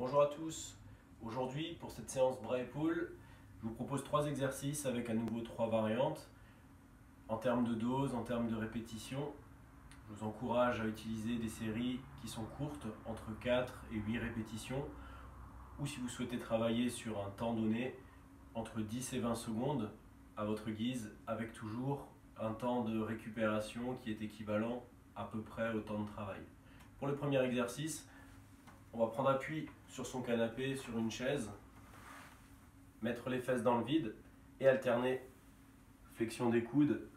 Bonjour à tous. Aujourd'hui, pour cette séance bras épaules, je vous propose 3 exercices avec à nouveau 3 variantes. En termes de dose, en termes de répétition, je vous encourage à utiliser des séries qui sont courtes, entre 4 et 8 répétitions, ou si vous souhaitez travailler sur un temps donné, entre 10 et 20 secondes, à votre guise, avec toujours un temps de récupération qui est équivalent à peu près au temps de travail. Pour le premier exercice, on va prendre appui sur son canapé, sur une chaise, mettre les fesses dans le vide et alterner flexion des coudes,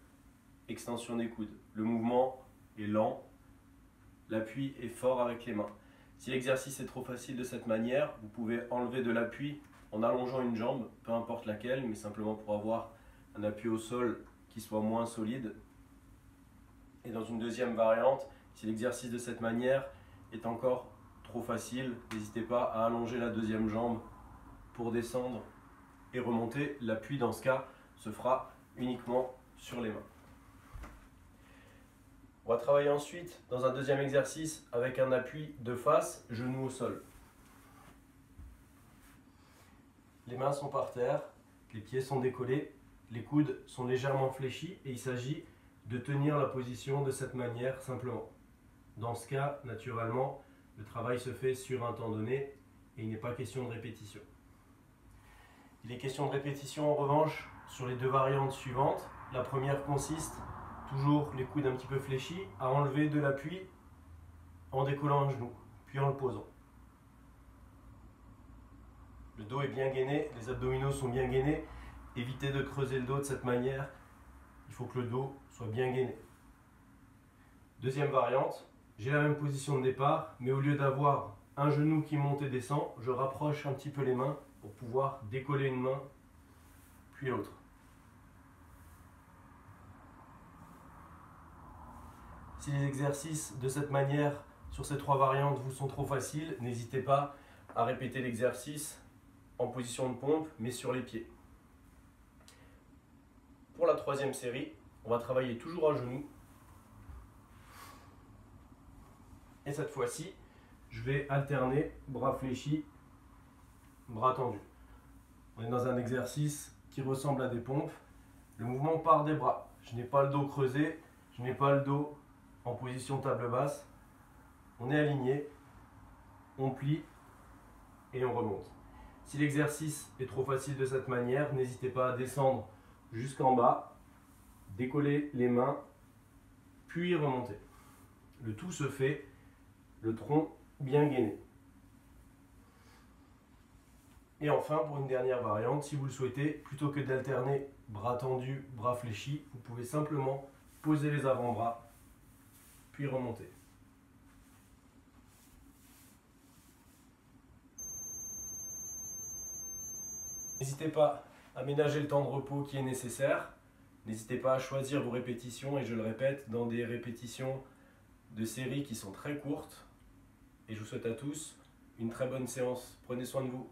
extension des coudes. Le mouvement est lent, l'appui est fort avec les mains. Si l'exercice est trop facile de cette manière, vous pouvez enlever de l'appui en allongeant une jambe, peu importe laquelle, mais simplement pour avoir un appui au sol qui soit moins solide. Et dans une deuxième variante, si l'exercice de cette manière est encore trop facile, n'hésitez pas à allonger la deuxième jambe pour descendre et remonter. L'appui dans ce cas se fera uniquement sur les mains. On va travailler ensuite dans un deuxième exercice avec un appui de face, genou au sol. Les mains sont par terre, les pieds sont décollés, les coudes sont légèrement fléchis et il s'agit de tenir la position de cette manière simplement. Dans ce cas, naturellement, le travail se fait sur un temps donné et il n'est pas question de répétition. Il est question de répétition en revanche sur les deux variantes suivantes. La première consiste, toujours les coudes un petit peu fléchis, à enlever de l'appui en décollant un genou, puis en le posant. Le dos est bien gainé, les abdominaux sont bien gainés. Évitez de creuser le dos de cette manière, il faut que le dos soit bien gainé. Deuxième variante, j'ai la même position de départ, mais au lieu d'avoir un genou qui monte et descend, je rapproche un petit peu les mains pour pouvoir décoller une main, puis l'autre. Si les exercices de cette manière, sur ces 3 variantes, vous sont trop faciles, n'hésitez pas à répéter l'exercice en position de pompe, mais sur les pieds. Pour la troisième série, on va travailler toujours à genoux. Et cette fois-ci, je vais alterner bras fléchis, bras tendus. On est dans un exercice qui ressemble à des pompes. Le mouvement part des bras. Je n'ai pas le dos creusé, je n'ai pas le dos en position table basse. On est aligné, on plie et on remonte. Si l'exercice est trop facile de cette manière, n'hésitez pas à descendre jusqu'en bas, décoller les mains, puis remonter. Le tout se fait le tronc bien gainé. Et enfin, pour une dernière variante, si vous le souhaitez, plutôt que d'alterner bras tendus, bras fléchis, vous pouvez simplement poser les avant-bras, puis remonter. N'hésitez pas à ménager le temps de repos qui est nécessaire. N'hésitez pas à choisir vos répétitions, et je le répète, dans des répétitions de séries qui sont très courtes. Et je vous souhaite à tous une très bonne séance. Prenez soin de vous.